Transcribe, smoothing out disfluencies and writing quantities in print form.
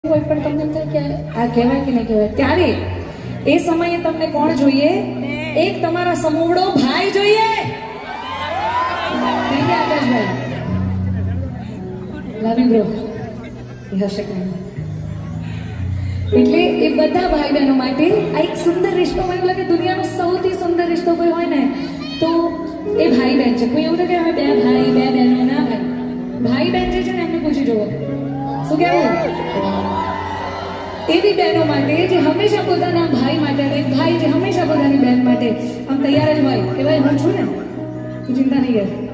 કોઈ પણ તમને એમ થાય કે આ કહેવાય કે નહીં કહેવાય, ત્યારે એ સમયે તમને કોણ જોઈએ? એક તમારા સમૂહડો ભાઈ જોઈએ. કહીએ આકાશભાઈ, લવિંગ બ્રો હશે કાંઈ. એટલે એ બધા ભાઈ બહેનો માટે આ એક સુંદર રિશ્તો, મને એવું લાગે દુનિયાનો સૌથી સુંદર રિશ્તો કોઈ હોય ને તો એ ભાઈ બહેન છે. કોઈ એવું તો કે અમે બે ભાઈ બે બહેનો, ના ભાઈ, ભાઈ બહેન જે છે ને એમને પૂછી જુઓ શું કહેવું. એવી બહેનો માટે જે હંમેશા પોતાના ભાઈ માટે, અને ભાઈ જે હંમેશા પોતાની બહેન માટે આમ તૈયાર જ હોય કે ભાઈ હું છું ને, તું ચિંતા નહીં કર.